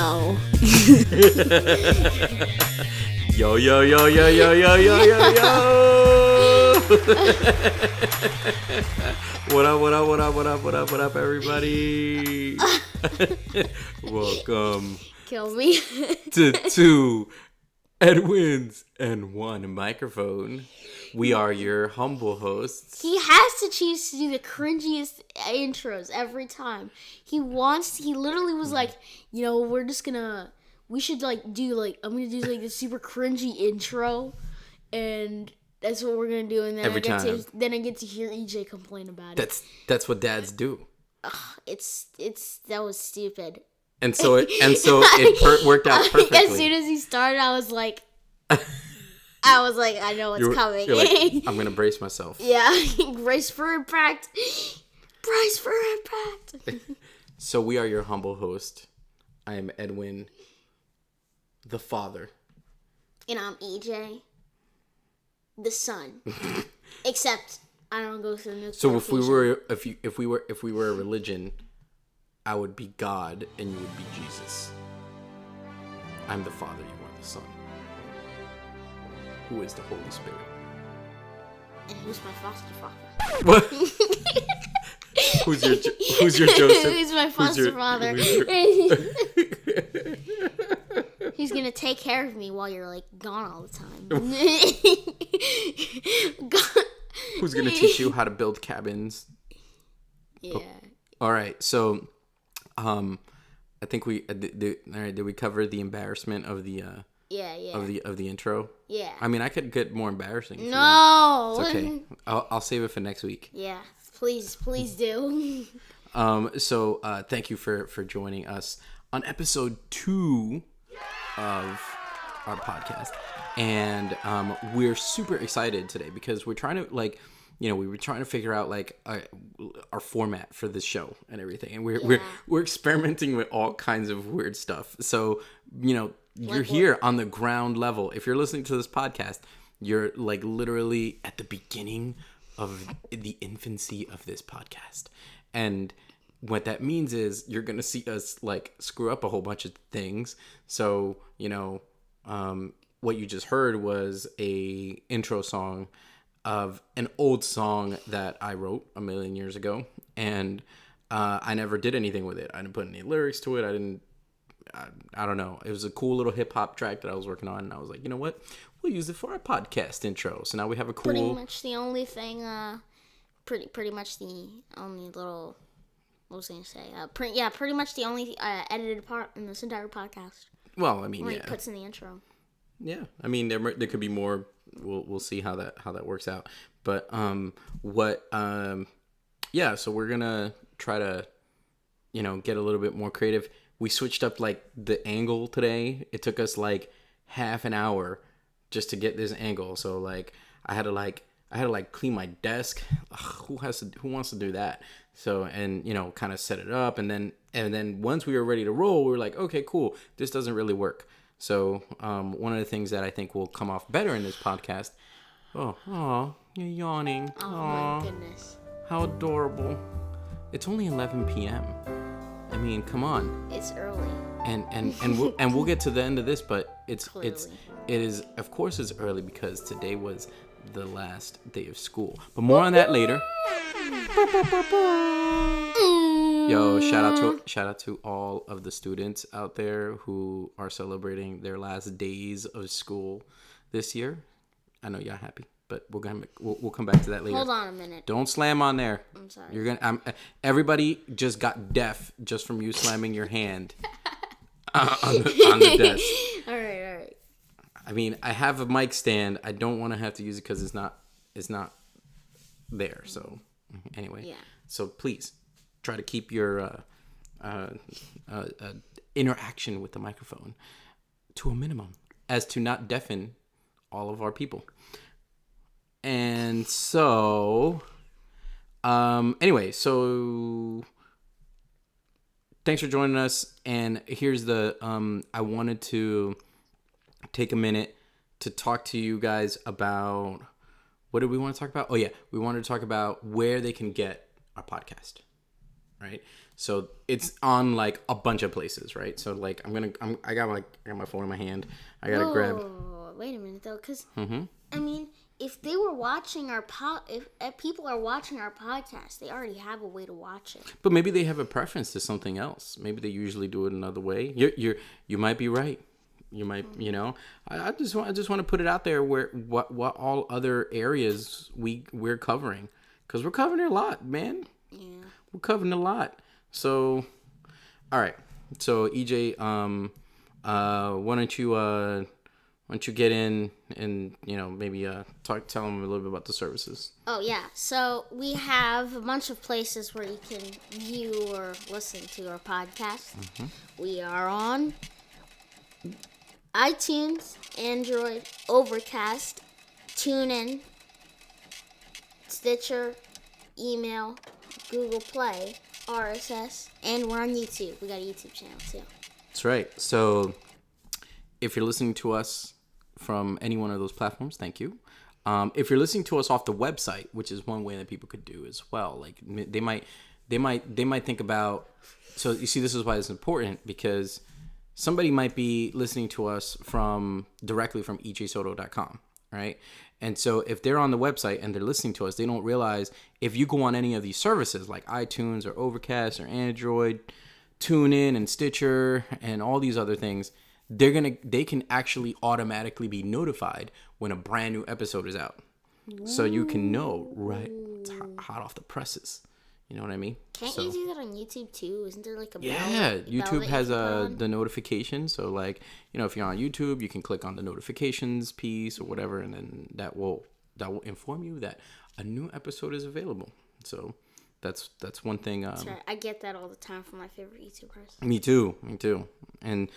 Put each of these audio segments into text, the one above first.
No. Yo, yo, yo, yo, yo, yo, yo, yo, yo. What up, what up, what up, what up, what up, what up, everybody? Welcome. Kill me. To Two Edwins and one microphone. We are your humble hosts. He has to choose to do the cringiest intros every time. He literally was like, we should I'm gonna do the super cringy intro, and that's what we're gonna do. And then I get to hear EJ complain about it. That's what dads do. That was stupid. And so it worked out perfectly. As soon as he started, I was like, I know what's coming. You're like, I'm gonna brace myself. Yeah, brace for impact. Brace for impact. So we are your humble host. I am Edwin, the father, and I'm EJ, the son. Except I don't go through the. So if we were a religion, I would be God and you would be Jesus. I'm the Father, you are the Son. Who is the Holy Spirit? And who's my foster father? What? Who's your Joseph? Who's my foster father? He's gonna take care of me while you're gone all the time. Who's gonna teach you how to build cabins? Yeah. Oh. All right. So, I think we did we cover the embarrassment of the of the intro? Yeah. I mean, I could get more embarrassing. No. It's okay. I'll save it for next week. Yeah. Please do. So thank you for joining us on episode 2 of our podcast, and we're super excited today because we're trying to we were trying to figure out our format for this show and everything, and we're experimenting with all kinds of weird stuff. So you're here on the ground level. If you're listening to this podcast, you're literally at the beginning of the infancy of this podcast, and what that means is you're gonna see us screw up a whole bunch of things. So what you just heard was a intro song of an old song that I wrote a million years ago, and I never did anything with it. I didn't put any lyrics to it. I don't know. It was a cool little hip hop track that I was working on, and I was like, you know what? We'll use it for our podcast intro. So now we have a cool. Pretty much the only thing. Pretty much the only little. What was I gonna say? Pretty much the only edited part in this entire podcast. Well, I mean, where yeah. he puts in the intro. Yeah, I mean, there could be more. We'll see how that works out. But so we're gonna try to, get a little bit more creative. We switched up the angle today. It took us half an hour just to get this angle. So I had to clean my desk. Ugh, who wants to do that? So, and kind of set it up, and then once we were ready to roll, we were like, okay, cool. This doesn't really work. So, one of the things that I think will come off better in this podcast. Oh, you're yawning. Oh my goodness. How adorable. It's only 11 p.m. I mean, come on. It's early. And we'll get to the end of this, but it is of course it's early because today was the last day of school. But more on that later. Yo, shout out to all of the students out there who are celebrating their last days of school this year. I know y'all happy, but we'll come back to that later. Hold on a minute. Don't slam on there. I'm sorry. You're gonna. Everybody just got deaf just from you slamming your hand on the desk. All right. I mean, I have a mic stand. I don't want to have to use it because it's not there. So anyway, yeah. So please try to keep your interaction with the microphone to a minimum, as to not deafen all of our people. And so, anyway, so thanks for joining us. And here's I wanted to take a minute to talk to you guys about, what did we want to talk about? Oh yeah, we wanted to talk about where they can get our podcast. right? So it's on like a bunch of places, right? So like I got my phone in my hand. I gotta grab. Wait a minute though, because I mean, if they were watching if people are watching our podcast, they already have a way to watch it. But maybe they have a preference to something else. Maybe they usually do it another way. You might be right. You might, I just want to put it out there where what all other areas we're covering, because we're covering a lot, man. Yeah, we're covering a lot. So, all right. So EJ, why don't you get in and maybe tell them a little bit about the services. Oh yeah, so we have a bunch of places where you can view or listen to our podcast. We are on iTunes, Android, Overcast, TuneIn, Stitcher, email, Google Play, RSS, and we're on YouTube. We got a YouTube channel too. That's right. So if you're listening to us from any one of those platforms, thank you. If you're listening to us off the website, which is one way that people could do as well, like they might think about. So you see, this is why it's important, because somebody might be listening to us directly from ejsoto.com, right? And so if they're on the website and they're listening to us, they don't realize if you go on any of these services like iTunes or Overcast or Android, TuneIn and Stitcher and all these other things, they can actually automatically be notified when a brand new episode is out. So you can know right hot off the presses. You know what I mean? Can't you do that on YouTube too? Isn't there like a bell YouTube has the notification. So like, if you're on YouTube, you can click on the notifications piece or whatever, and then that will inform you that a new episode is available. So that's one thing. That's right. I get that all the time from my favorite YouTubers. Me too. And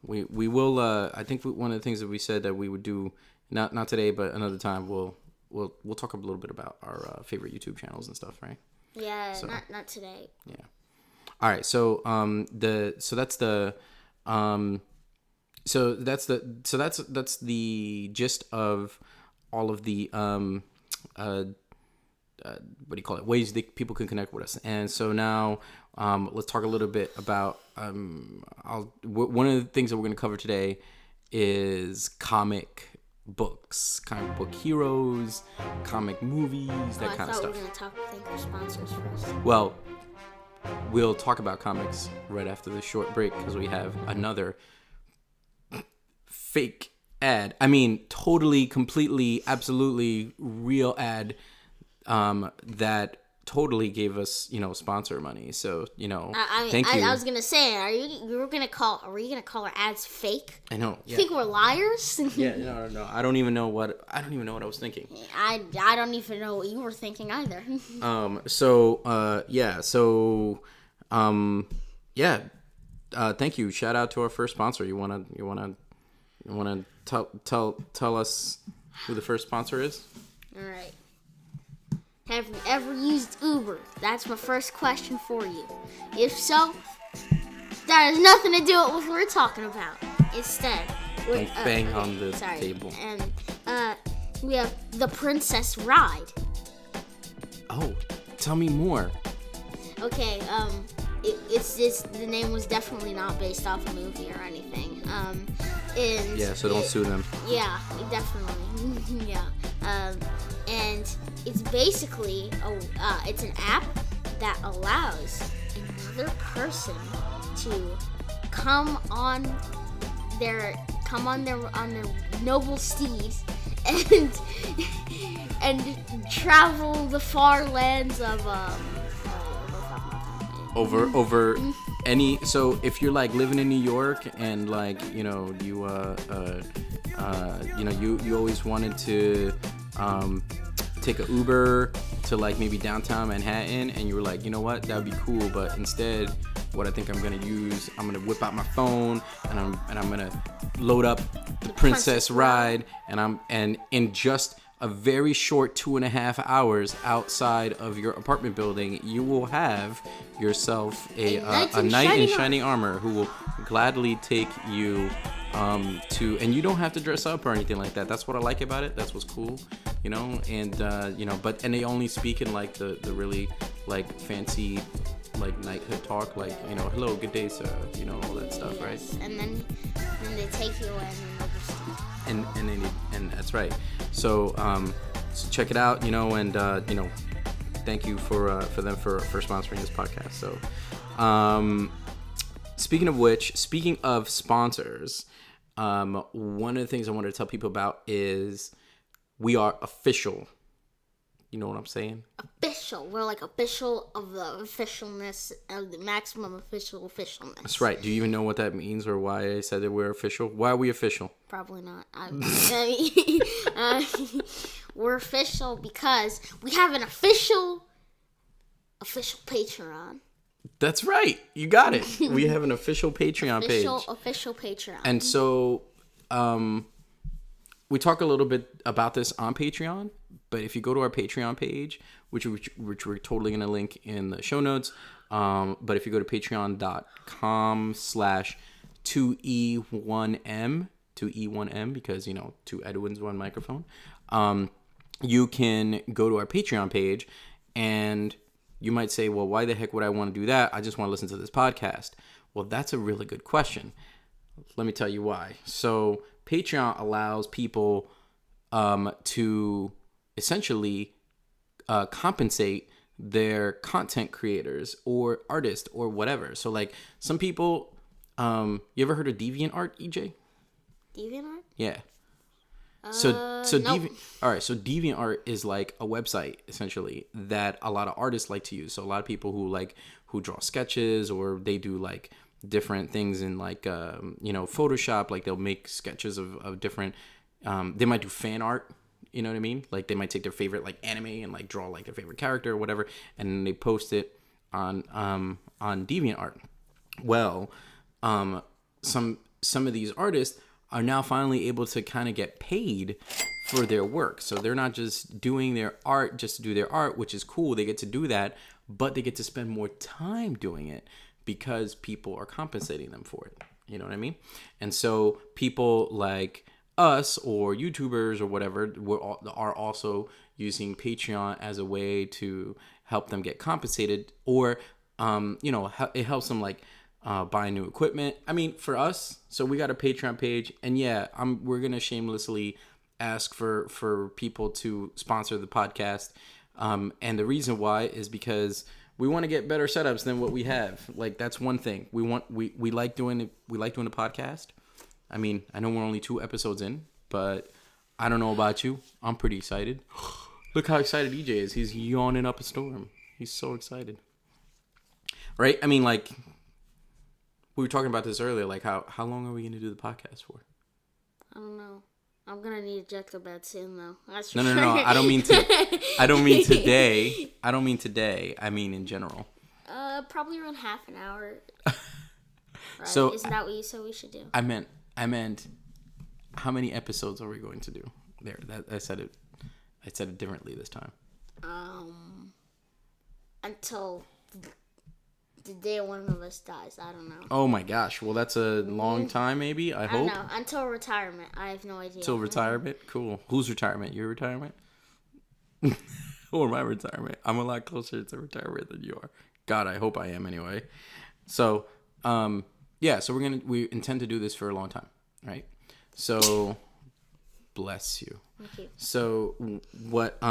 we will. I think one of the things that we said that we would do, not today, but another time, we'll talk a little bit about our favorite YouTube channels and stuff, right? Yeah, so, not today. Yeah. All right. So that's the gist of all of the what do you call it? Ways that people can connect with us. And so now let's talk a little bit about one of the things that we're going to cover today is comic books, comic book heroes, comic movies, that kind of stuff. I thought we were going to thank our sponsors first. Well, we'll talk about comics right after this short break, because we have another fake ad. I mean, totally, completely, absolutely real ad that totally gave us, sponsor money. So, thank you. I was gonna say, were you gonna call our ads fake? I know. You think we're liars? Yeah, no. I don't even know what I was thinking. I don't even know what you were thinking either. Thank you. Shout out to our first sponsor. You wanna tell us who the first sponsor is? All right. Have you ever used Uber? That's my first question for you. If so, that has nothing to do with what we're talking about. Instead, don't bang on the table. And we have the Princess Ride. Oh, tell me more. Okay, the name was definitely not based off a movie or anything. So don't sue them. Yeah, definitely. Yeah. And it's basically it's an app that allows another person to come on their noble steeds and travel the far lands of over any. So if you're like living in New York and like you always wanted to take an Uber to like maybe downtown Manhattan, and you were like, you know what, that would be cool, but instead what I think I'm gonna use, I'm gonna whip out my phone and I'm gonna load up the Princess Ride, and in just a very short 2.5 hours outside of your apartment building, you will have yourself a knight in shining armor who will gladly take you and you don't have to dress up or anything like that. That's what I like about it. That's what's cool, and they only speak in like the really like fancy like knighthood talk, like, you know, hello, good day, sir, you know, all that stuff, right? And then they take you away and then And that's right. So so check it out, you know, and you know, thank you for them for sponsoring this podcast. So speaking of sponsors, one of the things I wanted to tell people about is we are official. You know what I'm saying? Official. We're like official of the officialness, of the maximum officialness. That's right. Do you even know what that means or why I said that we're official? Why are we official? Probably not. We're official because we have an official Patreon. That's right. You got it. We have an official Patreon page. Official Patreon. And so we talk a little bit about this on Patreon, but if you go to our Patreon page, which we're totally going to link in the show notes, but if you go to patreon.com/2E1M, because, you know, Two Edwins, one microphone, you can go to our Patreon page, and you might say, well, why the heck would I want to do that? I just want to listen to this podcast. Well, that's a really good question. Let me tell you why. So Patreon allows people to essentially compensate their content creators or artists or whatever. So like some people, you ever heard of DeviantArt, EJ? DeviantArt? Yeah. Nope. So DeviantArt is like a website essentially that a lot of artists like to use. So a lot of people who draw sketches, or they do like different things in like you know, Photoshop, like they'll make sketches of different they might do fan art, you know what I mean? Like they might take their favorite like anime and like draw like their favorite character or whatever, and then they post it on DeviantArt. Well, some of these artists are now finally able to kind of get paid for their work. So they're not just doing their art just to do their art, which is cool. They get to do that, but they get to spend more time doing it because people are compensating them for it. You know what I mean? And so people like us or YouTubers or whatever are also using Patreon as a way to help them get compensated, or you know, it helps them like buy new equipment. I mean, for us, so we got a Patreon page, and yeah, we're gonna shamelessly ask for people to sponsor the podcast, and the reason why is because we want to get better setups than what we have. Like that's one thing we like doing it. We like doing the podcast. I mean, I know we're only 2 episodes in, but I don't know about you. I'm pretty excited. Look how excited EJ is. He's yawning up a storm. He's so excited. Right? I mean, like, we were talking about this earlier. Like, how long are we going to do the podcast for? I don't know. I'm going to need a ejector bed soon, though. That's No. I don't mean today. I don't mean today. I mean in general. Probably around half an hour. Right? So, isn't that what you said we should do? I meant, how many episodes are we going to do? There, I said it differently this time. Until the day one of us dies. I don't know. Oh my gosh. Well, that's a long time, maybe. I hope. I don't know. Until retirement. I have no idea. Until retirement? Cool. Whose retirement? Your retirement? Or my retirement? I'm a lot closer to retirement than you are. God, I hope I am anyway. So, yeah, so we intend to do this for a long time, right? So, bless you. Thank you. So what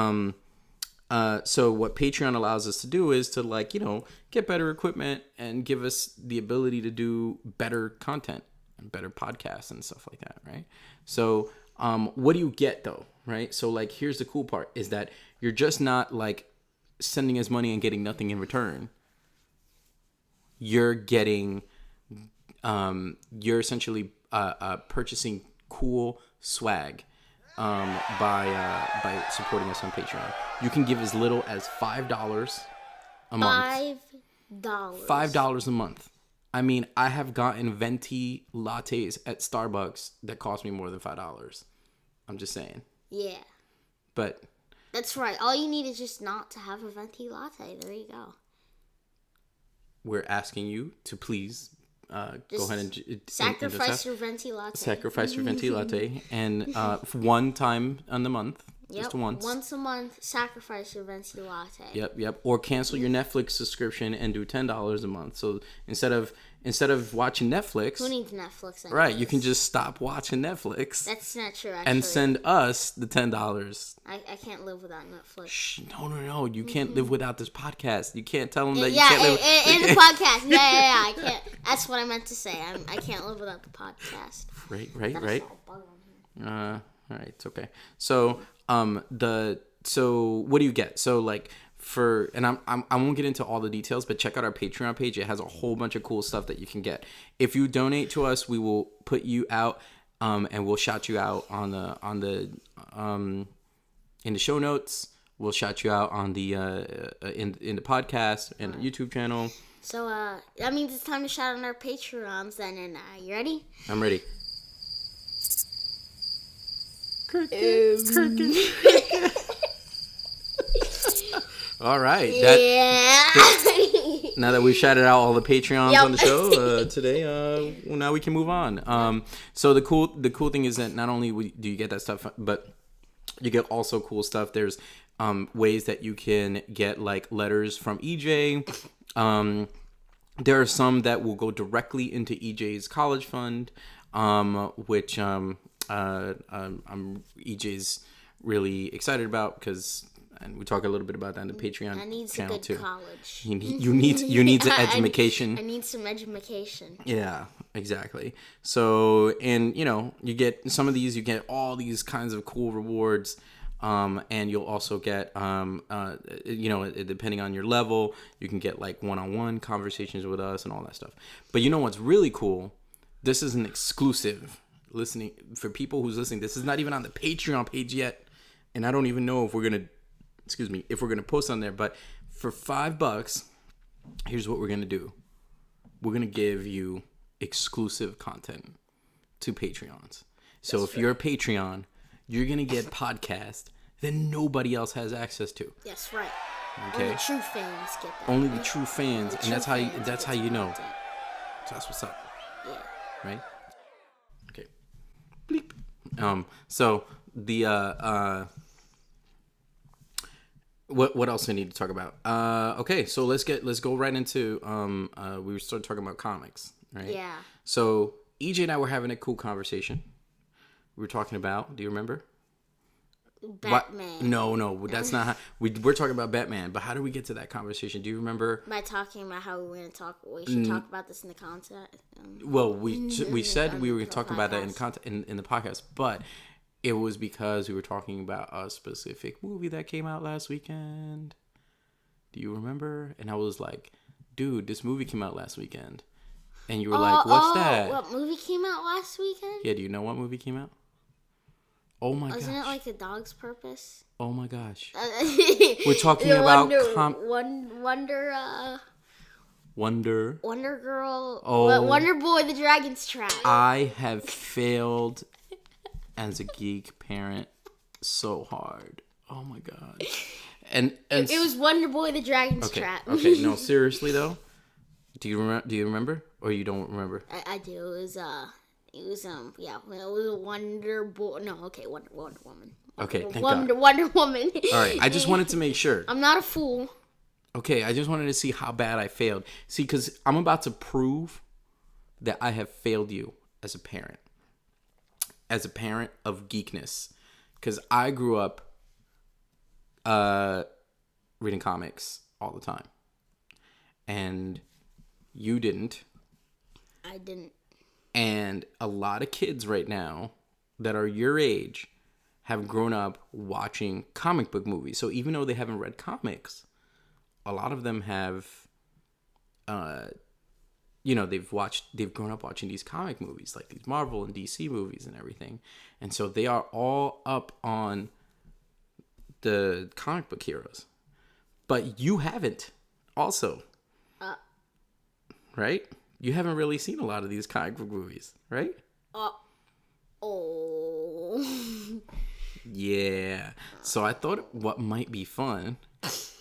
Patreon allows us to do is to, like, you know, get better equipment and give us the ability to do better content and better podcasts and stuff like that, right? So what do you get though, right? So like, here's the cool part is that you're just not like sending us money and getting nothing in return. You're getting you're essentially purchasing cool swag by supporting us on Patreon. You can give as little as $5 a month. $5 a month. I mean, I have gotten venti lattes at Starbucks that cost me more than $5. I'm just saying. Yeah. But that's right. All you need is just not to have a venti latte. There you go. We're asking you to please go ahead and sacrifice your venti latte. Sacrifice your venti latte, and one time in the month, Just once. Once a month, sacrifice your venti latte. Yep. Or cancel your Netflix subscription and do $10 a month. So instead of watching Netflix, who needs Netflix anyways? Right, you can just stop watching Netflix. That's not true, actually. And send us the $10. I can't live without Netflix. Shh, no. You can't live without this podcast. You can't tell them that you can't live. And the podcast. Yeah. I can't. That's what I meant to say. I can't live without the podcast. Right. All right, it's okay. So, so what do you get? So like I won't get into all the details, but check out our Patreon page. It has a whole bunch of cool stuff that you can get. If you donate to us, we will put you out, and we'll shout you out on the in the show notes. We'll shout you out on the in the podcast and the YouTube channel. So that means it's time to shout out our Patreons then. And you ready? I'm ready. Cricket. All right. Now that we've shouted out all the Patreons on the show today, now we can move on. So the cool thing is that not only do you get that stuff, but you get also cool stuff. There's ways that you can get like letters from EJ. There are some that will go directly into EJ's college fund, which EJ's really excited about and we talk a little bit about that in the Patreon channel too. College. You need some education. I need some education. Yeah, exactly. So, and you get some of these. You get all these kinds of cool rewards, and you'll also get, depending on your level, you can get like one-on-one conversations with us and all that stuff. But you know what's really cool? This is an exclusive. Listening for people who's listening, this is not even on the Patreon page yet, and I don't even know if we're gonna post on there. But for $5, here's what we're gonna do. We're gonna give you exclusive content to Patreons. So if you're a Patreon, you're gonna get podcast that nobody else has access to. Yes, right. Okay. Only true fans get that. Only the true fans, and that's how you know. Content. So that's what's up. Yeah. Right. Bleep. So the what else I need to talk about? Okay, so let's go right into we started talking about comics, right? Yeah. So EJ and I were having a cool conversation. We were talking about, do you remember? Batman. No, that's not how we're talking about Batman. But how did we get to that conversation? Do you remember? By talking about how we should talk about this in the content. Well, we said we were talking about that in the podcast, but it was because we were talking about a specific movie that came out last weekend. Do you remember? And I was like, dude, this movie came out last weekend. And you were like, what's that? What movie came out last weekend? Yeah, do you know what movie came out? Oh my gosh. Wasn't it like A Dog's Purpose? Oh my gosh. We're talking about Wonder Girl. Oh. Wonder Boy, the Dragon's Trap. I have failed as a geek parent so hard. Oh my god. And it was Wonder Boy, the Dragon's Trap. Okay, no, seriously though. Do you remember or you don't remember? I do. It was Wonder Boy. No, okay, Wonder Woman. Okay, thank Wonder Woman. All right, I just wanted to make sure. I'm not a fool. Okay, I just wanted to see how bad I failed. See, because I'm about to prove that I have failed you as a parent of geekness. Because I grew up reading comics all the time. And you didn't. I didn't. And a lot of kids right now that are your age have grown up watching comic book movies. So even though they haven't read comics, a lot of them have, they've grown up watching these comic movies, like these Marvel and DC movies and everything. And so they are all up on the comic book heroes. But you haven't also. Right? You haven't really seen a lot of these comic book movies, right? Yeah. So I thought what might be fun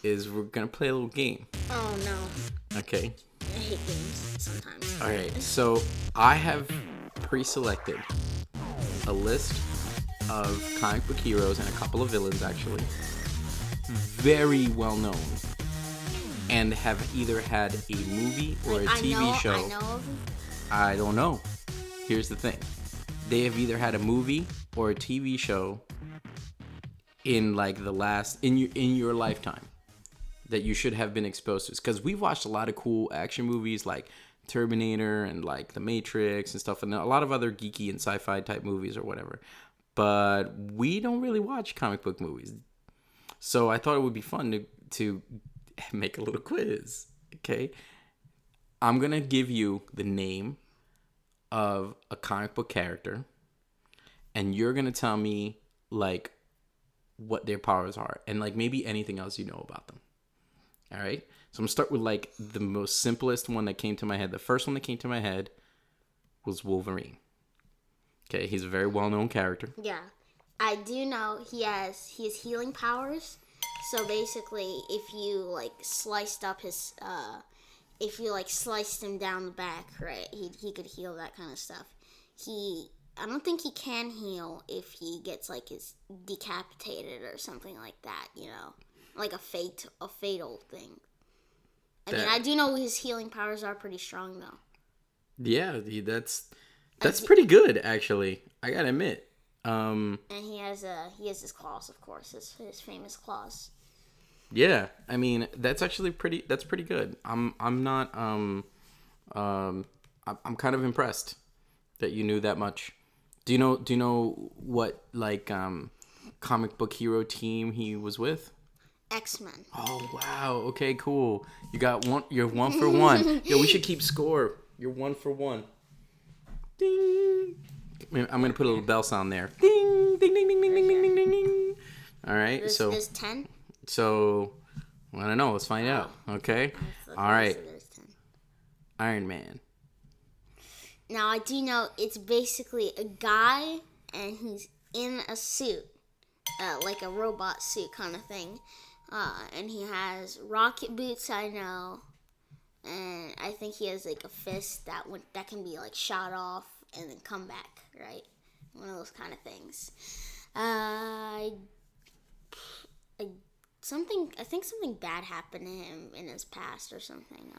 is we're going to play a little game. Oh, no. Okay. I hate games sometimes. All right. So I have pre-selected a list of comic book heroes and a couple of villains, actually. Very well known. And have either had a movie or a TV show. I know of them. I don't know. Here's the thing. They have either had a movie or a TV show in like the last in your lifetime that you should have been exposed to. Because we've watched a lot of cool action movies like Terminator and like The Matrix and stuff, and a lot of other geeky and sci-fi type movies or whatever. But we don't really watch comic book movies. So I thought it would be fun to make a little quiz. Okay? I'm going to give you the name of a comic book character, and you're going to tell me like what their powers are and like maybe anything else you know about them. All right? So I'm going to start with like the most simplest one that came to my head. The first one that came to my head was Wolverine. Okay, he's a very well-known character. Yeah. I do know he has healing powers. So basically, if you like sliced up his if you like sliced him down the back, right, he could heal that kind of stuff. I don't think he can heal if he gets like his decapitated or something like that, you know, like a fatal thing. I mean, I do know his healing powers are pretty strong though. Yeah, that's pretty good actually. I gotta admit. And he has his claws, of course, his famous claws. Yeah, I mean that's pretty good. I'm kind of impressed that you knew that much. Do you know what like comic book hero team he was with? X-Men. Oh wow. Okay, cool. You're 1 for 1. Yo, we should keep score. You're 1 for 1. Ding. I'm gonna put a little bell sound there. Ding, ding, ding, ding, ding, ding, ding, ding, ding. All right. There's 10. So I don't know. Let's find out. Okay. All right. Iron Man. Now I do know it's basically a guy, and he's in a suit, like a robot suit kind of thing, and he has rocket boots. I know, and I think he has like a fist that can be like shot off and then come back, right? One of those kind of things. I think something bad happened to him in his past or something.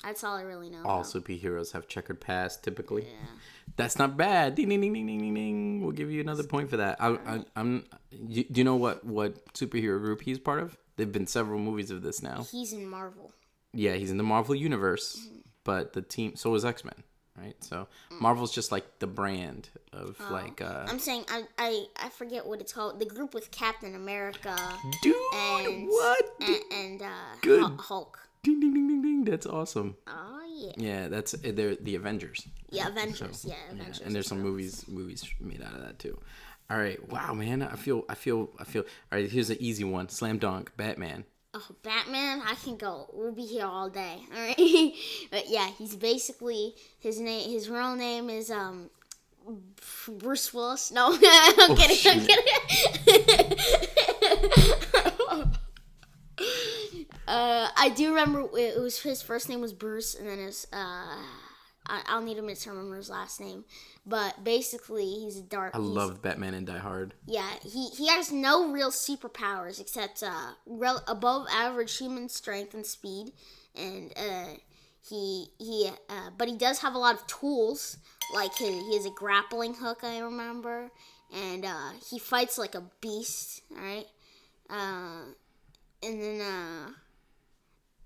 That's all I really know. All superheroes have checkered past, typically. Yeah. That's not bad. Ding, ding, ding, ding, ding, ding, ding. We'll give you another point for that. Do you know what superhero group he's part of? There've been several movies of this now. He's in Marvel. Yeah, he's in the Marvel universe, but the team. So is X-Men, right? So Marvel's just like the brand of like. I'm saying I forget what it's called. The group with Captain America. Dude, and, what? And Good. Hulk. Ding, ding, ding, ding, ding. That's awesome. Oh yeah. Yeah, they're the Avengers. Yeah, Avengers. So, Avengers. Yeah, and there's some movies made out of that too. All right, wow, man, I feel. All right, here's an easy one. Slam dunk. Batman. Oh, Batman! I can go. We'll be here all day. All right. But yeah, he's basically his real name is Bruce Willis. No, I'm kidding. I do remember it was his first name was Bruce, and then I'll need a minute to remember his last name. But basically, he's a dark. I love Batman and Die Hard. Yeah, he has no real superpowers except above average human strength and speed, and but he does have a lot of tools. Like he has a grappling hook, I remember, and he fights like a beast. All right, and then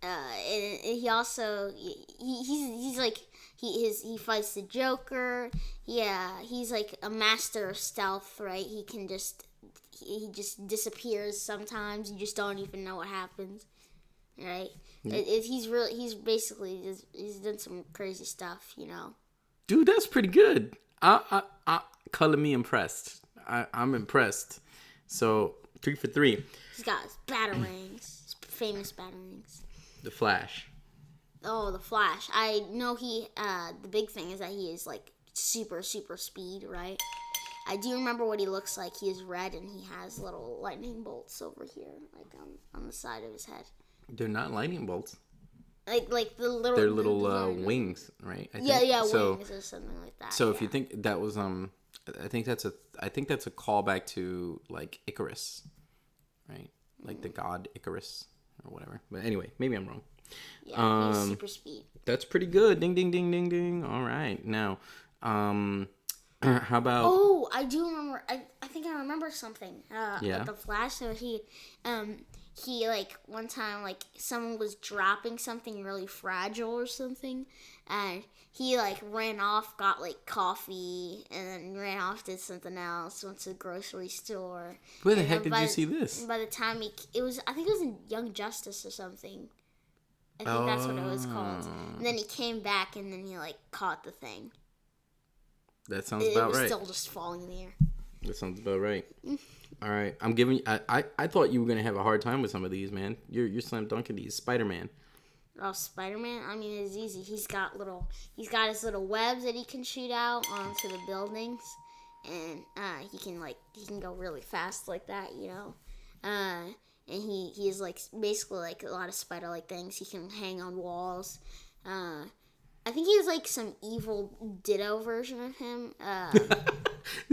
and he also he's like he fights the Joker. Yeah, he's like a master of stealth, right? He just disappears sometimes. You just don't even know what happens, right? Yeah. He's basically he's done some crazy stuff, you know. Dude, that's pretty good. I color me impressed. I'm impressed. So 3 for 3. He's got his batarangs, famous batarangs. The Flash. Oh, the Flash. I know the big thing is that he is like super, super speed, right? I do remember what he looks like. He is red and he has little lightning bolts over here, like on the side of his head. They're not lightning bolts. Like the little... They're little wings, right? Yeah, wings or something like that. So if you think that was I think that's a callback to like Icarus, right? Like the god Icarus or whatever. But anyway, maybe I'm wrong. Yeah, he has super speed. That's pretty good. Ding ding ding ding ding. All right. Now, how about Oh, I do remember. I think I remember something. Yeah. With the Flash. So he like one time like someone was dropping something really fragile or something, and he like ran off, got like coffee, and then ran off, did something else, went to the grocery store. where the heck did you see this? By the time I think it was in Young Justice or something. I think that's what it was called. And then he came back, and then he like caught the thing. That sounds about right. It was still just falling in the air. That sounds about right. All right, I'm giving. I thought you were gonna have a hard time with some of these, man. You're slam dunking these. Spider-Man. Oh, Spider-Man! I mean, it's easy. He's got his little webs that he can shoot out onto the buildings, and he can go really fast like that, you know. And he is like basically like a lot of spider-like things. He can hang on walls. I think he has like some evil Ditto version of him.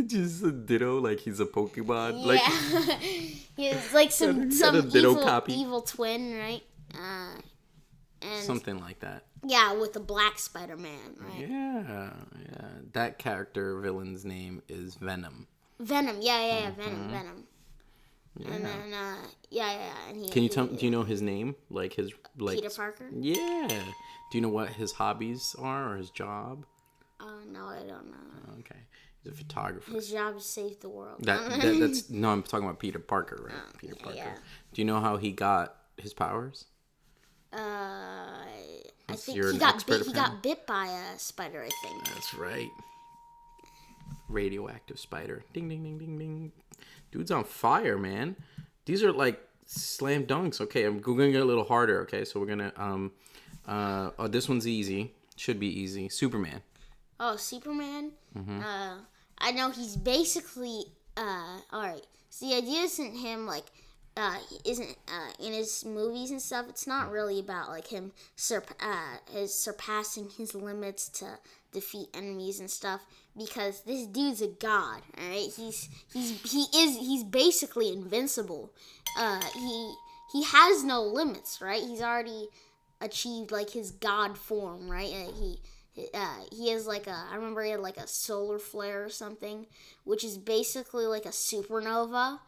Just a Ditto, like he's a Pokemon. Yeah, Like he has like some evil twin, right? And something like that. Yeah, with the black Spider-Man, right? Yeah. That character villain's name is Venom. Venom, yeah, Venom. Yeah. And then, and he. Can you tell? Do you know his name? Like his Peter Parker. Yeah. Do you know what his hobbies are or his job? No, I don't know. Okay, he's a photographer. His job is save the world. That's no. I'm talking about Peter Parker, right? Peter Parker. Yeah. Do you know how he got his powers? I think You're he an got expert bit. He got bit by a spider. I think. That's right. Radioactive spider. Ding ding ding ding ding. Dude's on fire, man. These are like slam dunks. Okay, we're gonna get a little harder. Okay, so we're gonna this one's easy. Should be easy. Superman. Oh, Superman. I know he's basically all right. So the idea isn't him like isn't in his movies and stuff. It's not really about like him surpassing his limits to defeat enemies and stuff, because this dude's a god. All right, he's basically invincible. He has no limits, right? He's already achieved like his god form, right? He has like I remember he had like a solar flare or something, which is basically like a supernova.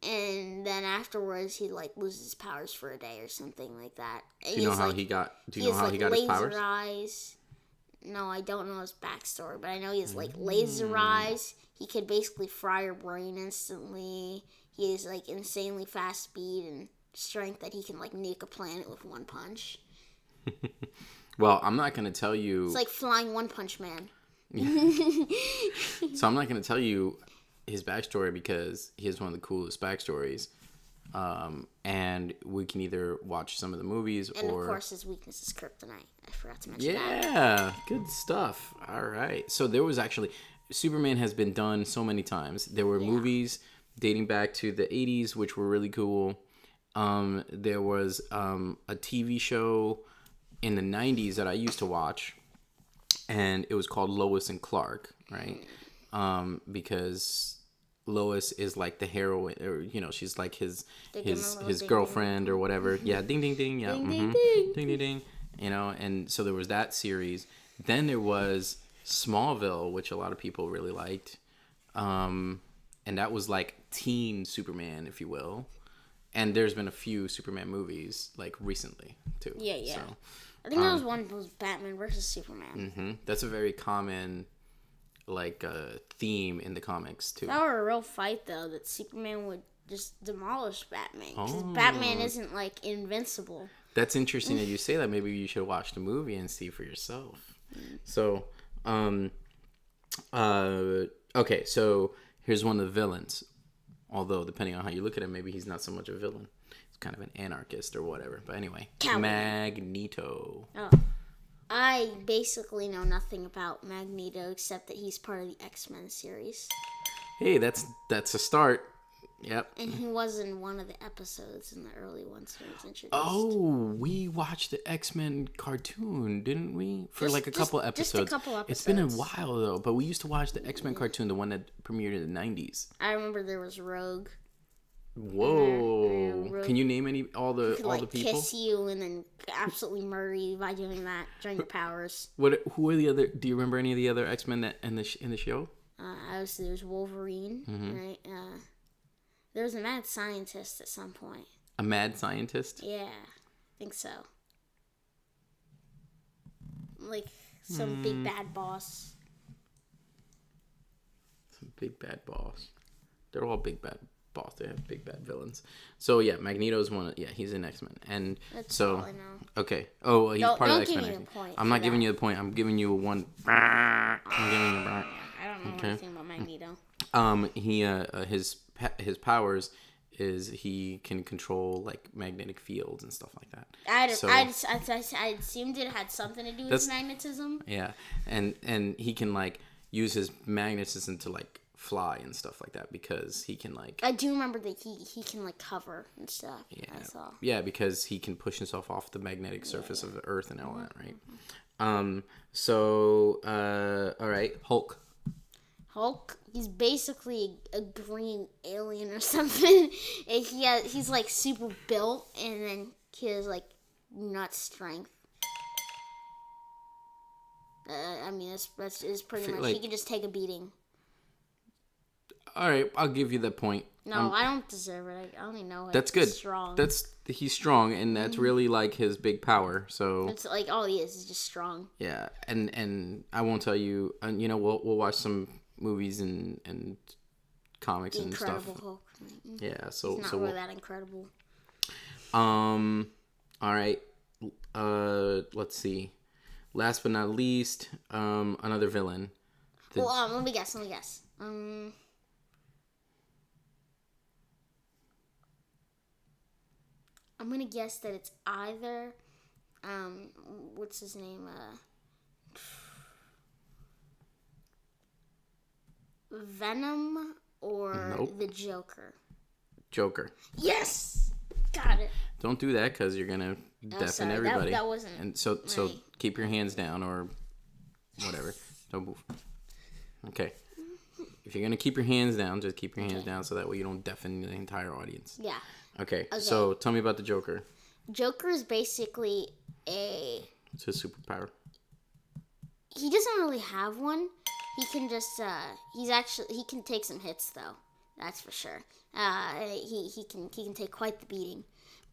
And then afterwards, he like loses powers for a day or something like that. Do you know how he got? Do you know how he got his powers? Laser eyes. No, I don't know his backstory, but I know he has like laser eyes. He could basically fry your brain instantly. He has like insanely fast speed and strength that he can like nuke a planet with one punch. Well, I'm not gonna tell you. It's like flying One Punch Man. So I'm not gonna tell you his backstory because he has one of the coolest backstories. And we can either watch some of the movies and or... of course his weakness is kryptonite. I forgot to mention that. Yeah, good stuff. All right. So there was actually... Superman has been done so many times. There were movies dating back to the 80s, which were really cool. There was a TV show in the 90s that I used to watch, and it was called Lois and Clark, right? Because Lois is like the heroine, or you know, she's like his girlfriend or whatever. Yeah, ding ding ding. Yeah, ding ding ding. You know, and so there was that series. Then there was Smallville, which a lot of people really liked, and that was like teen Superman, if you will. And there's been a few Superman movies like recently too. Yeah. So, I think there was one that was Batman versus Superman. That's a very common like theme in the comics too. If that were a real fight though, that Superman would just demolish Batman, because Batman isn't like invincible. That's interesting that you say that. Maybe you should watch the movie and see for yourself. So okay, so here's one of the villains, although depending on how you look at him, maybe he's not so much a villain. He's kind of an anarchist or whatever, but anyway. Magneto. I basically know nothing about Magneto except that he's part of the X-Men series. Hey, that's a start. Yep. And he was in one of the episodes in the early ones when he was introduced. Oh, we watched the X-Men cartoon, didn't we? For like a couple episodes. Just a couple episodes. It's been a while though, but we used to watch the X-Men cartoon, the one that premiered in the 90s. I remember there was Rogue. Whoa! Rogue. Can you name all the people? Kiss you and then absolutely murder you by doing that during your powers. Who are the other? Do you remember any of the other X-Men that in the show? Obviously, there's Wolverine, right? There was a mad scientist at some point. A mad scientist? Yeah, I think so. Like some big bad boss. Some big bad boss. They're all big bad boss. They have big bad villains. So yeah, Magneto's one. Yeah, he's an X-Men, and That's so all I know. okay. Oh, well, he's part of the X-Men. Don't give me the point. I'm not giving you the point. I'm giving you one. I'm giving you. I don't know anything about Magneto. His powers is he can control like magnetic fields and stuff like that. I assumed it had something to do with magnetism. Yeah, and he can like use his magnetism to like fly and stuff like that because he can like. I do remember that he can like cover and stuff. Yeah, I saw. Yeah, because he can push himself off the magnetic surface of the Earth and all that, right? So all right, Hulk. Hulk, he's basically a green alien or something. And he's like super built, and then he has like nut strength. I mean, that's pretty much. He can just take a beating. All right, I'll give you that point. No, I don't deserve it. I only know that's good. Strong. He's strong, and that's really like his big power. So it's like all he is just strong. Yeah, and I won't tell you. You know, we'll watch some movies and comics and stuff. Incredible Hulk. Yeah, so he's not really that incredible. All right. Let's see. Last but not least, another villain. Let me guess. I'm gonna guess that it's either, what's his name? Venom or the Joker. Joker. Yes, got it. Don't do that because you're gonna deafen everybody. That wasn't. And so keep your hands down or whatever. Don't move. Okay. If you're gonna keep your hands down, just keep your hands down so that way you don't deafen the entire audience. Yeah. Okay. So tell me about the Joker. Joker is basically It's his superpower. He doesn't really have one. He can just he can take some hits though. That's for sure. He can take quite the beating.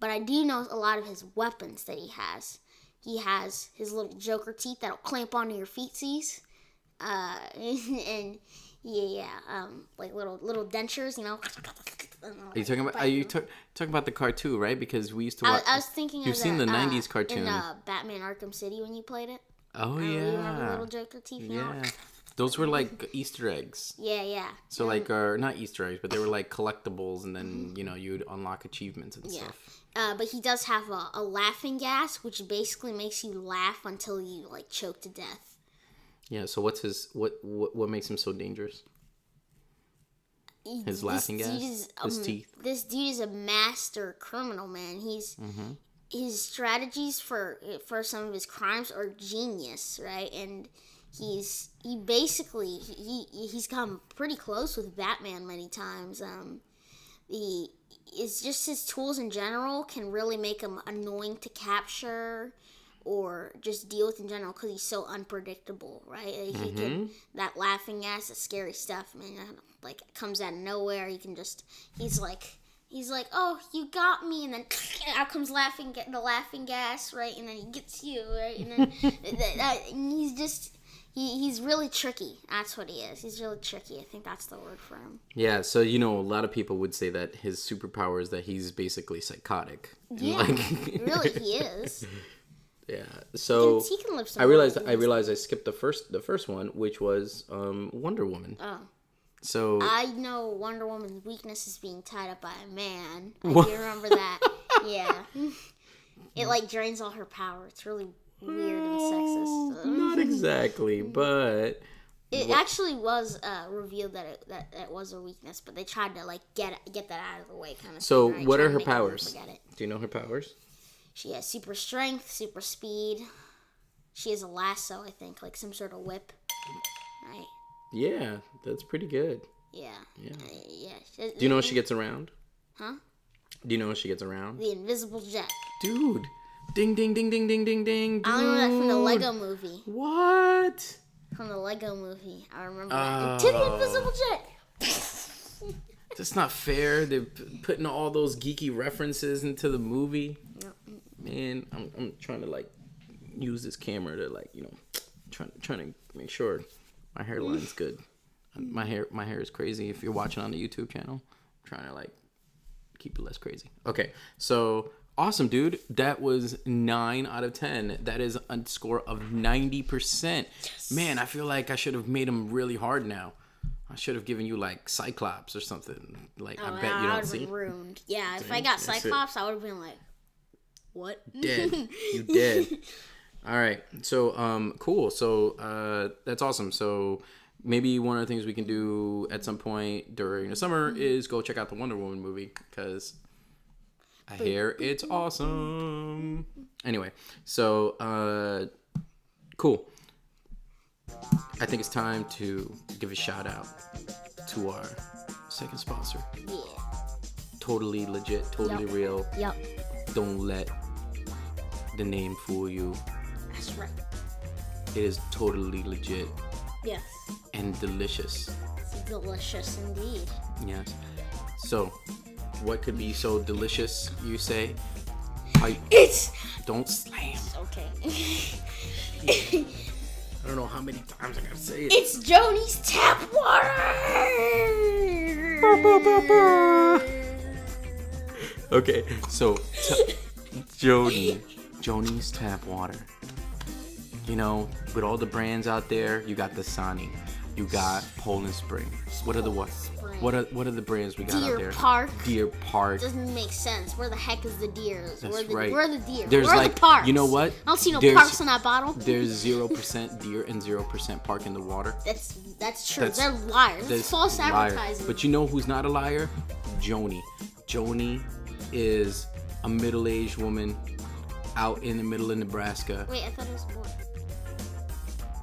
But I do know a lot of his weapons that he has. He has his little Joker teeth that'll clamp onto your feetsies. And like little dentures, you know. Are you talking about? Are you talking about the cartoon, right? Because we used to watch. I was thinking. You've seen the '90s cartoon in Batman Arkham City when you played it. Oh yeah. You remember little Joker teeth? Yeah. Those were like Easter eggs. Yeah. So like, not Easter eggs, but they were like collectibles, and then you'd unlock achievements and stuff. But he does have a laughing gas, which basically makes you laugh until you like choke to death. Yeah. So what's his what makes him so dangerous? His laughing gas. His teeth. This dude is a master criminal, man. His strategies for some of his crimes are genius, right? And he's come pretty close with Batman many times. It's just his tools in general can really make him annoying to capture or just deal with in general because he's so unpredictable, right? He can, that laughing gas, the scary stuff, man, like comes out of nowhere. He's like, oh, you got me, and then out comes the laughing gas, right? And then he gets you, right? And then he's really tricky. That's what he is. He's really tricky. I think that's the word for him. Yeah, so a lot of people would say that his superpower is that he's basically psychotic. Yeah, really, he is. Yeah, so he can live some I realized I skipped the first one, which was Wonder Woman. Oh. So I know Wonder Woman's weakness is being tied up by a man. I do remember that. Yeah. It like drains all her power. It's really weird and sexist. Not exactly, but It actually was revealed that it was a weakness, but they tried to like get that out of the way, kind of. So, thing, right? what are Trying to her make everyone powers? forget it. Do you know her powers? She has super strength, super speed. She has a lasso, I think, like some sort of whip. Right. Yeah, that's pretty good. Yeah. Yeah. Yeah. Do you know how she gets around? Huh? Do you know how she gets around? The invisible jet. Dude. Ding, ding, ding, ding, ding, ding, ding. Dude. I remember that from the Lego movie. What? From the Lego movie. I remember that. To the invisible jet. That's not fair. They're putting all those geeky references into the movie. Yep. Man, I'm trying to like use this camera to like, trying to make sure my hairline's good. My hair is crazy. If you're watching on the YouTube channel, I'm trying to like keep it less crazy. Okay, so awesome, dude. That was 9 out of 10. That is a score of 90%. Yes. Man, I feel like I should have made them really hard now. I should have given you like Cyclops or something. Like I bet you don't see. Ruined. Yeah, if I got Cyclops, I would have been like, what? Dead. You dead. All right. So cool. So that's awesome. So maybe one of the things we can do at some point during the summer is go check out the Wonder Woman movie because I hear it's awesome. Anyway, so cool. I think it's time to give a shout out to our second sponsor. Yeah. Totally legit, totally real. Yep. Don't let the name fool you. That's right. It is totally legit. Yes. And delicious. It's delicious indeed. Yes. So, what could be so delicious, you say? It's... Don't slam. Okay. I don't know how many times I gotta say it. It's Joanie's tap water! Okay, so Joanie's tap water. You know, with all the brands out there, you got Dasani, you got Poland Spring. What are the What are the brands we got out there? Deer Park. Doesn't make sense. Where the heck is the deer? That's right. Where are the deer? There's where are like, the parks? You know what? I don't see no parks in that bottle. There's 0% deer and 0% park in the water. That's true. They're liars. It's false advertising. But you know who's not a liar? Joanie. Joanie is a middle-aged woman out in the middle of Nebraska. Wait, I thought it was a boy.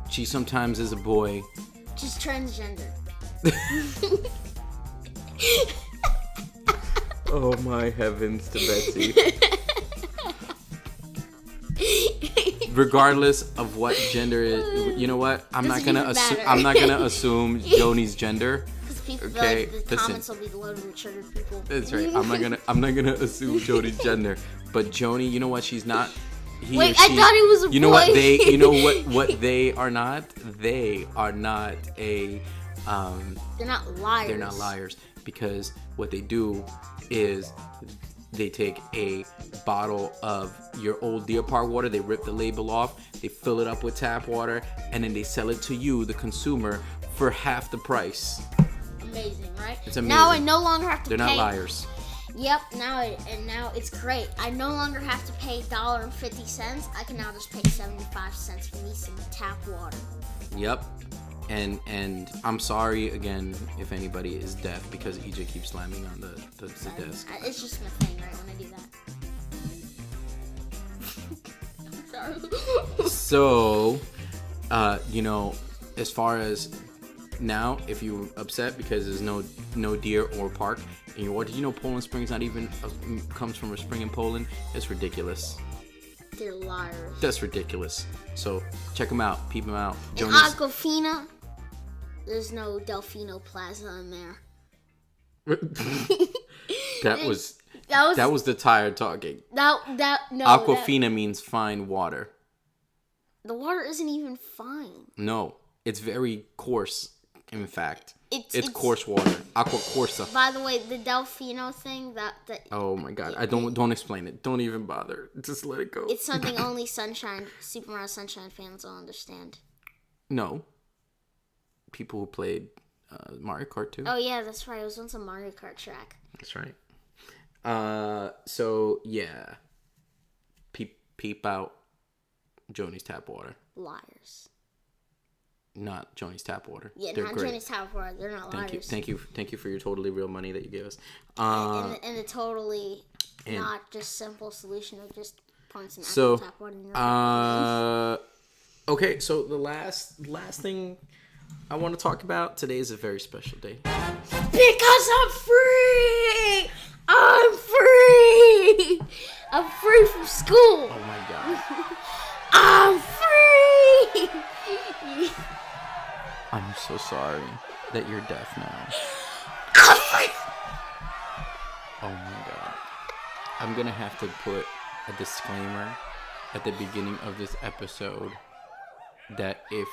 She sometimes is a boy. She's transgender. Oh my heavens to Betsy. Regardless of what gender is, you know what? I'm not gonna assume Joanie's gender. Okay, the comments will be loaded with triggered people. That's right. I'm not gonna assume Joanie's gender. But Joanie, you know what? She's not. Wait, I thought he was a boy. You know what they? You know what they are not? They are not a. They're not liars. They're not liars because what they do is they take a bottle of your old Deer Park water, they rip the label off, they fill it up with tap water, and then they sell it to you, the consumer, for half the price. Amazing, right? It's amazing. Now I no longer have to pay. They're not liars. Yep, now it's great. I no longer have to pay $1.50. I can now just pay 75 cents for me some tap water. Yep. And I'm sorry again if anybody is deaf because EJ keeps slamming on the desk. It's just my thing, right? When I do that. I'm sorry. So, you know, as far as now, if you're upset because there's no deer or park in your water, did you know Poland Springs not even comes from a spring in Poland? It's ridiculous. They're liars. That's ridiculous. So check them out, peep them out. In Aquafina, there's no Delfino Plaza in there. That was the tire talking. No. Aquafina means fine water. The water isn't even fine. No, it's very coarse. In fact, it's coarse water. Aqua Corsa. By the way, the Delfino thing that oh my god! Don't explain it. Don't even bother. Just let it go. It's something only Super Mario Sunshine fans will understand. No. People who played Mario Kart 2. Oh yeah, that's right. It was once a Mario Kart track. That's right. So yeah, peep out Joanie's tap water. Liars. not Joanie's tap water. Yeah, They're not great. Joanie's tap water. They're not liars. Thank you for your totally real money that you gave us. And the totally not just simple solution of just pouring some So, tap water in your okay, so the last thing I want to talk about today is a very special day. Because I'm free! I'm free! I'm free from school! Oh my god. I'm free! I'm so sorry that you're deaf now. I'm free! Oh my god. I'm gonna have to put a disclaimer at the beginning of this episode that if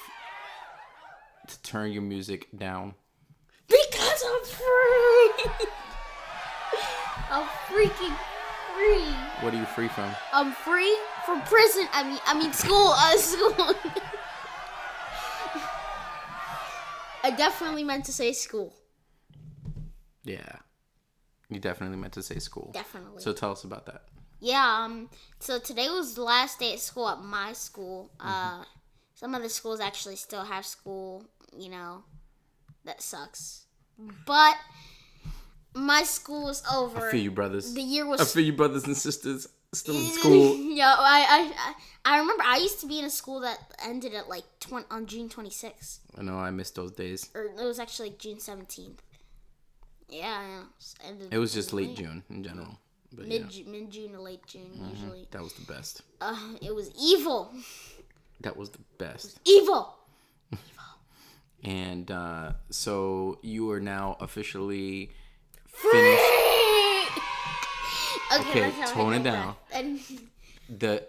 to turn your music down. Because I'm free! I'm freaking free! What are you free from? I'm free from prison. I mean school. School. I definitely meant to say school. Yeah. You definitely meant to say school. Definitely. So tell us about that. Yeah, so today was the last day at school at my school. Some other schools actually still have school, you know. That sucks. But my school was over. I feel you, brothers. The year was... I feel you, brothers and sisters still in school. Yeah, I remember I used to be in a school that ended at like on June 26th. I know, I missed those days. Or it was actually like June 17th. Yeah, it was just late June in general. But mid-June to late June, usually. That was the best. It was evil. That was the best. Evil. And so you are now officially free. Finished. Okay, tone it down.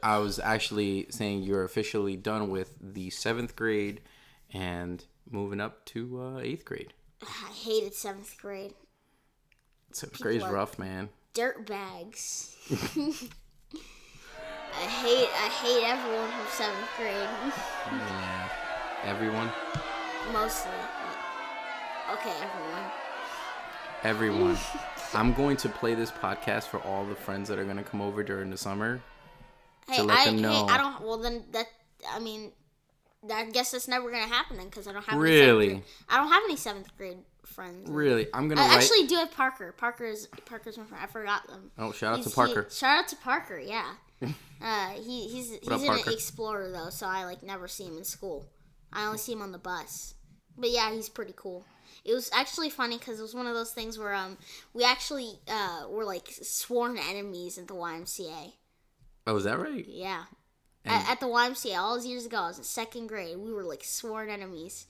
I was actually saying you're officially done with the 7th grade and moving up to 8th grade. I hated 7th grade. 7th grade's rough, man. Dirt bags. I hate everyone from 7th grade. Yeah. Everyone? Mostly. Okay, Everyone. I'm going to play this podcast for all the friends that are going to come over during the summer. To let them know. Hey, I don't. Well, then I guess that's never gonna happen then, because I don't have really. I don't have any 7th grade friends. Really, I'm gonna. I actually do have Parker. Parker's my friend. I forgot them. Oh, shout out to Parker. Shout out to Parker. Yeah. He's an Parker? explorer though, so I never see him in school. I only see him on the bus. But yeah, he's pretty cool. It was actually funny because it was one of those things where we actually were sworn enemies at the YMCA. Oh, is that right? Yeah. At the YMCA all those years ago, I was in 2nd grade. We were sworn enemies.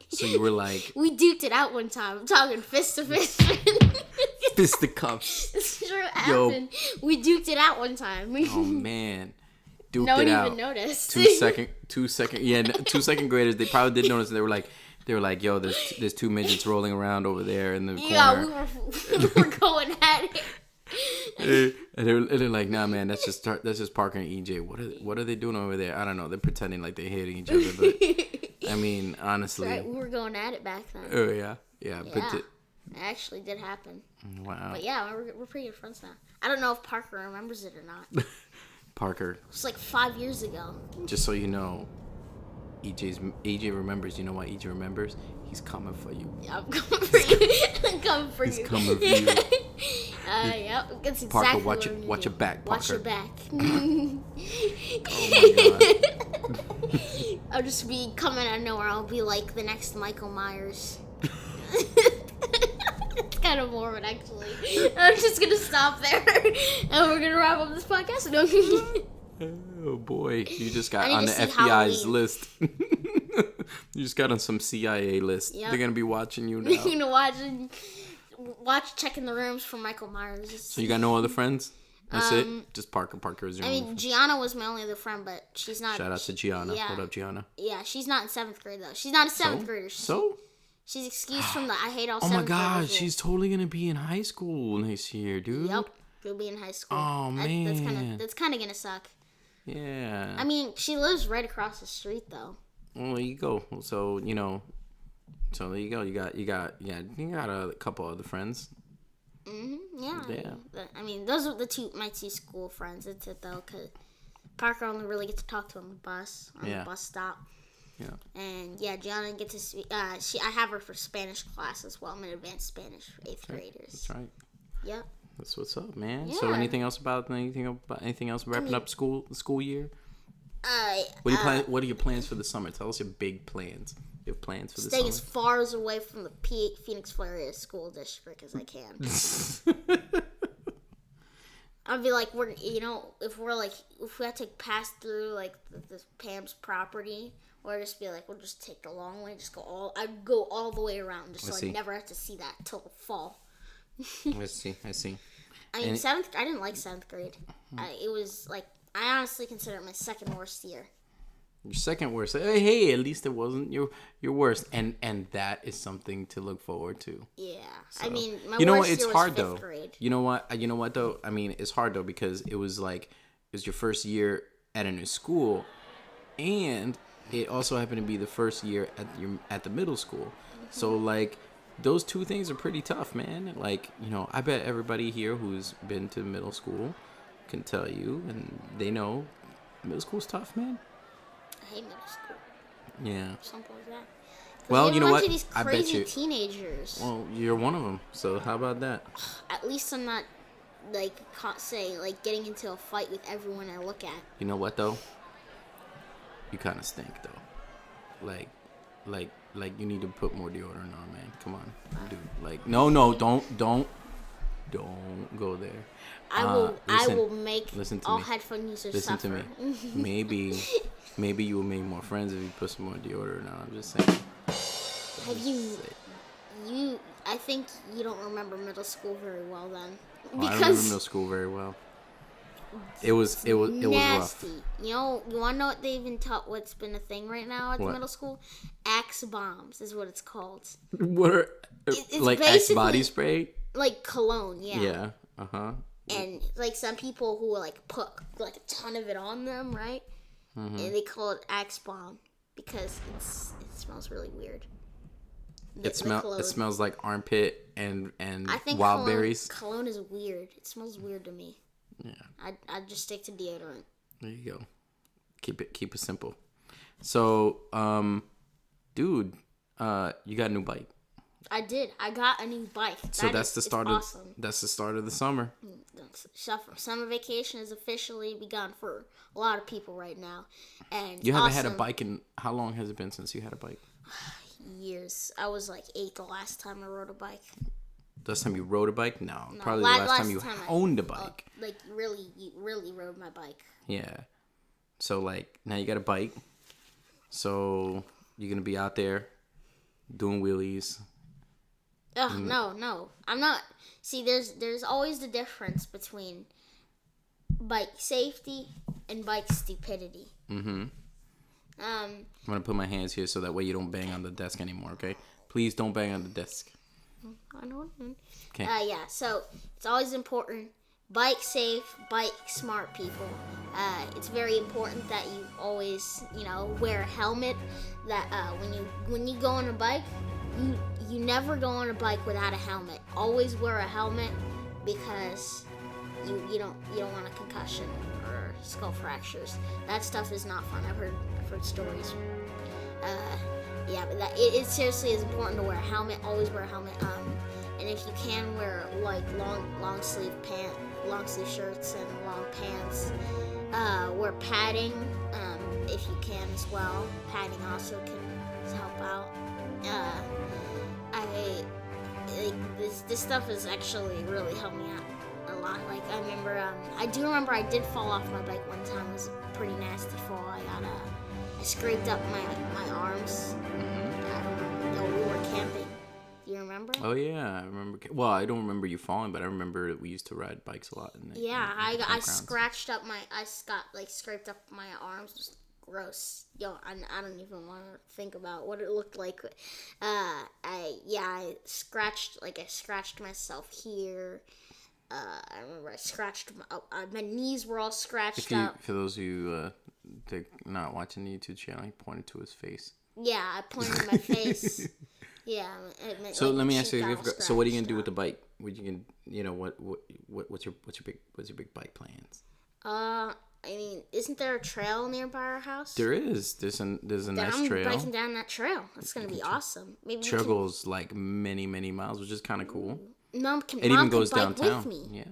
So you were like... We duked it out one time. I'm talking fist to fist. Fisticuffs. It's true, it happened. We duked it out one time. Oh, man. Duked no it one out. even noticed. Two second graders, they probably did notice. They were like, yo, there's 2 midgets rolling around over there in the corner. Yeah, we were going at it. And they're like, nah, man, that's just Parker and EJ. What are they doing over there? I don't know. They're pretending like they're hitting each other, but I mean, honestly, right, we were going at it back then. Oh yeah. But it actually did happen. Wow. But yeah, we're pretty good friends now. I don't know if Parker remembers it or not. Parker. It was 5 years ago. Just so you know, EJ remembers. You know why EJ remembers? He's coming for you. Yeah, I'm coming for you. I'm coming for you. He's coming for you. Yep, that's exactly Parker, what watch your back, Parker. Watch your back. Oh my god. I'll just be coming out of nowhere. I'll be like the next Michael Myers. It's kind of morbid, actually. I'm just gonna stop there, and we're gonna wrap up this podcast. Oh boy, you just got I on need the to see FBI's Halloween. list. You just got on some CIA list. Yep. They're gonna be watching you now. You know, checking the rooms for Michael Myers. So you got no other friends? That's it? Just Parker. Parker is your only friend. Gianna was my only other friend, but she's not. Shout out to Gianna. Yeah. What up, Gianna? Yeah, she's not in 7th grade though. She's not a 7th grader. She's excused from the I hate all 7th Oh my god, graders she's totally gonna be in high school next year, dude. Yep, she'll be in high school. Oh man, that's kind of gonna suck. Yeah. I mean, she lives right across the street though. Well, there you go. So there you go. You got a couple other friends. Yeah. I mean, those are my two school friends. That's it though, because Parker only really gets to talk to on the bus, the bus stop. Yeah. And yeah, Joanie gets to speak. I have her for Spanish class as well. I'm in advanced Spanish for 8th graders. That's right. Yep. That's what's up, man. Yeah. So anything else wrapping up the school year? What are your plans for the summer? Tell us your big plans. You have plans for the staying summer? as far as away from the Phoenix Florida school district as I can. I'd be like, if we have to pass through like the Pam's property, or just be like, we'll just take the long way, I'd go all the way around just so I never have to see that till fall. I see. I mean, I didn't like 7th grade. It was like, I honestly consider it my second worst year. Your second worst. Hey, at least it wasn't your worst, and that is something to look forward to. Yeah, So, I mean, my you know worst what? It's year was hard 5th though. grade. You know what though? I mean, it's hard though because it was your first year at a new school, and it also happened to be the first year at the middle school. Mm-hmm. So like, those two things are pretty tough, man. Like, I bet everybody here who's been to middle school can tell you, and they know middle school's tough, man. I hate middle school. Yeah. Something like that. Well, you know what? These I bet crazy you. teenagers. Well, you're one of them. So how about that? At least I'm not getting into a fight with everyone I look at. You know what though? You kind of stink though. Like you need to put more deodorant on, man. Come on, dude. Like, no, don't go there. I will make all me. headphone users Listen suffer. to me. Maybe you will make more friends if you put some more deodorant on. I'm just saying. I think you don't remember middle school very well then. I remember middle school very well. It was nasty. rough. You wanna know what they even taught? What's been a thing right now at the middle school? Axe bombs is what it's called. What are like Axe body spray? Like cologne, yeah. Yeah. Uh-huh. And like some people who like put like a ton of it on them, right? Mm-hmm. And they call it Axe bomb because it smells really weird. It smells like armpit and I think wild berries. Cologne is weird. It smells weird to me. Yeah. I'd just stick to deodorant. There you go. Keep it simple. So, dude, you got a new bike. I did. I got a new bike. So that's the start of awesome. That's the start of the summer. Summer vacation has officially begun for a lot of people right now. And you haven't had a bike in how long has it been since you had a bike? Years. I was like 8 the last time I rode a bike. Last time you rode a bike? No, probably the last time you owned a bike. Really rode my bike. Yeah. So like now you got a bike. So you're gonna be out there doing wheelies. Ugh, no. I'm not. See, there's always the difference between bike safety and bike stupidity. Mm-hmm. I'm gonna put my hands here so that way you don't bang on the desk anymore, okay? Please don't bang on the desk. I know what I mean. Okay. Yeah, so it's always important. Bike safe, bike smart people. It's very important that you always, wear a helmet. That when you go on a bike, you never go on a bike without a helmet. Always wear a helmet because you don't want a concussion or skull fractures. That stuff is not fun. I've heard stories. Yeah, but it seriously is important to wear a helmet. Always wear a helmet. And if you can wear like long sleeve shirts and long pants. Wear padding. If you can as well. Padding also can help out. This stuff has actually really helped me out a lot. Like I remember I did fall off my bike one time. It was a pretty nasty fall. I scraped up my arms. I remember we were camping. Do you remember? Oh yeah, I remember. Well, I don't remember you falling, but I remember we used to ride bikes a lot. I scratched up scraped up my arms. It was gross. I don't even want to think about what it looked like. I scratched myself here. I remember I scratched my knees were all scratched up. For those of you not watching the YouTube channel, he pointed to his face. Yeah, I pointed to my face. Yeah. So let me ask you. So what are you gonna do with the bike? What you can, what's your big bike plans? I mean, isn't there a trail nearby our house? There is. There's a nice trail. I'm biking down that trail. That's gonna be awesome. Maybe Trail goes like many miles, which is kind of cool. Mom can. It Mom even goes can bike downtown. with me. Yeah,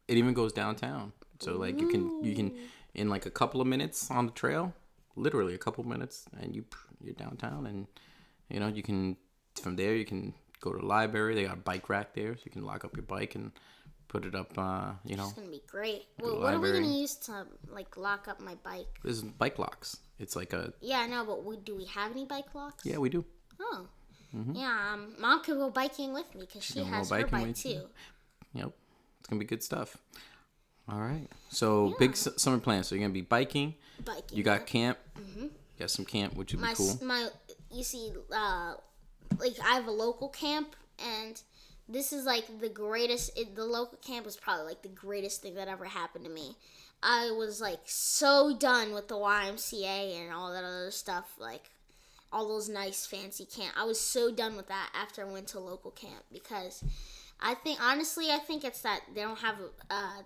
it even goes downtown. So like you can in like a couple of minutes on the trail, literally a couple of minutes, and you're downtown, and you can from there you can go to the library. They got a bike rack there, so you can lock up your bike and put it up. It's gonna be great. Well, what are we gonna use to like lock up my bike? There's bike locks. It's like a. Yeah, I know, but do we have any bike locks? Yeah, we do. Oh. Yeah, Mom can go biking with me because she has her bike too. Yep, it's gonna be good stuff. All right, so big summer plans. So you're gonna be biking. You got camp. You got some camp, which would be cool. You see, like I have a local camp, and this is like the greatest. The local camp was probably like the greatest thing that ever happened to me. I was like so done with the YMCA and all that other stuff, like all those nice fancy camp. I was so done with that after I went to local camp because I think it's that they don't have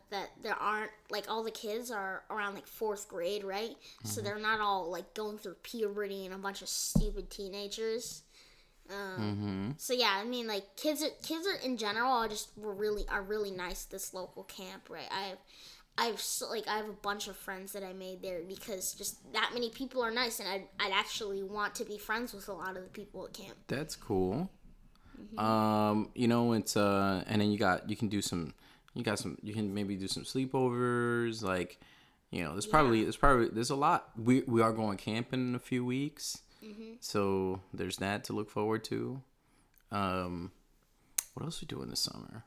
that there aren't like all the kids are around like 4th grade, right? So they're not all like going through puberty and a bunch of stupid teenagers. So yeah, I mean like kids are in general are really nice at this local camp, right? I have a bunch of friends that I made there because just that many people are nice, and I'd actually want to be friends with a lot of the people at camp. That's cool. It's and then you can maybe do some sleepovers, like there's a lot. We are going camping in a few weeks. So there's that to look forward to. What else we doing this summer?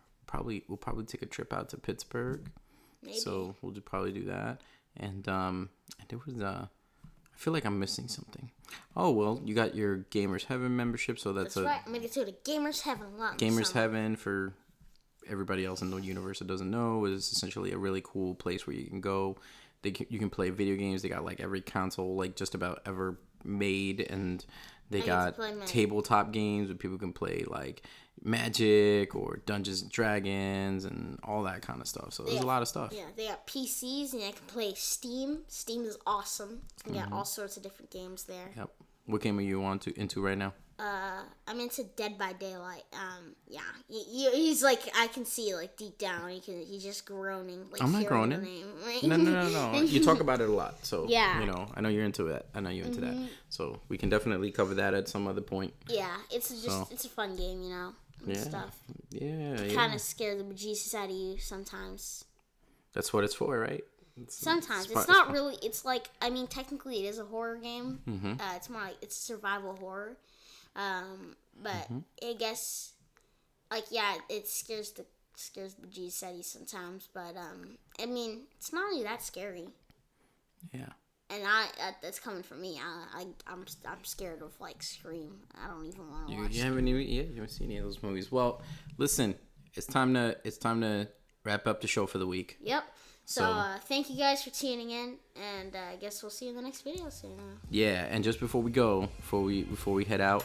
We'll probably take a trip out to Pittsburgh. Maybe. So we'll probably do that. And there was I feel like I'm missing something. Oh well, you got your Gamers Heaven membership, so that's right. I'm gonna go to Gamers Heaven. Gamers Heaven, for everybody else in the universe that doesn't know, is essentially a really cool place where you can go. You can play video games. They got like every console like just about ever made, and they got tabletop games where people can play like Magic or Dungeons and Dragons and all that kind of stuff. So there's a lot of stuff. Yeah, they got PCs and I can play Steam. Steam is awesome. You got all sorts of different games there. Yep. What game are you into right now? I'm into Dead by Daylight. Yeah, he's like, I can see like deep down, he's just groaning. Like, I'm not groaning. No. You talk about it a lot, so yeah. I know you're into it. I know you're into that, so we can definitely cover that at some other point. Yeah, it's a fun game, and stuff. Yeah, kind of scare the bejesus out of you sometimes. That's what it's for, right? Sometimes it's not really. It's like, I mean, technically it is a horror game. It's more like it's survival horror. But I guess, like, yeah, it scares the bejesus out of you sometimes. But I mean, it's not really that scary. Yeah. And that's coming from me. I'm scared of like Scream. I don't even want to watch. You haven't seen any of those movies. Well, listen, it's time to wrap up the show for the week. Yep. So thank you guys for tuning in, and I guess we'll see you in the next video soon. Yeah, and just before we head out,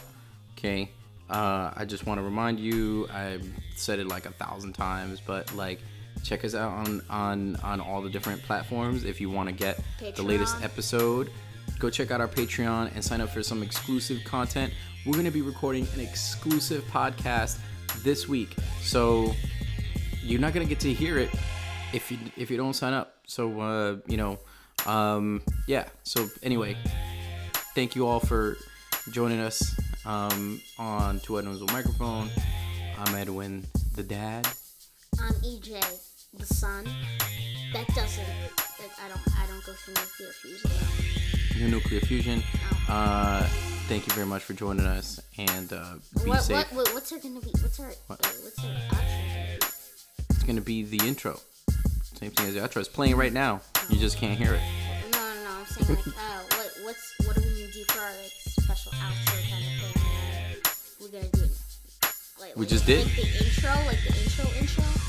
okay, I just want to remind you, I've said it like 1,000 times, but like, check us out on all the different platforms. If you want to get the latest episode, go check out our Patreon and sign up for some exclusive content. We're going to be recording an exclusive podcast this week, so you're not going to get to hear it if you don't sign up. So yeah, so anyway, thank you all for joining us on Two Edwins with Microphone. I'm Edwin, the dad. I'm EJ, the son. I don't go through nuclear fusion though. New nuclear fusion. Thank you very much for joining us, and be safe. What's our outro gonna be? It's gonna be the intro. Same thing as the outro. It's playing right now. You just can't hear it. No. I'm saying like, what do we need to do for our like special outro kind of thing? We're gonna do like we just did. Like the intro.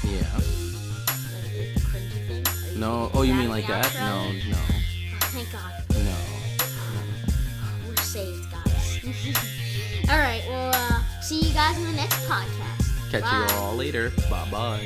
Yeah. Like the cringy thing. No. Oh, you mean like that? Outro? No. Oh, thank God. No. We're saved, guys. All right. Well, see you guys in the next podcast. Catch you all later. Bye bye.